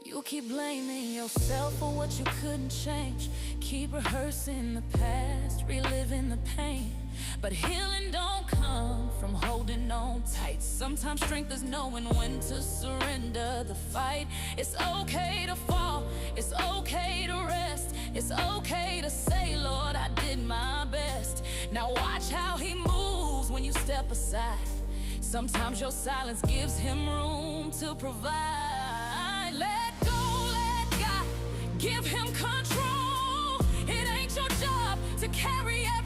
You keep blaming yourself for what you couldn't change. Keep rehearsing the past, reliving the pain. But healing don't come from holding on tight. Sometimes strength is knowing when to surrender the fight. It's okay to fall, it's okay to rest. It's okay to say, Lord, I did my best. Now watch how he moves when you step aside. Sometimes your silence gives him room to provide. Let go, let God give him control. It ain't your job to carry everything.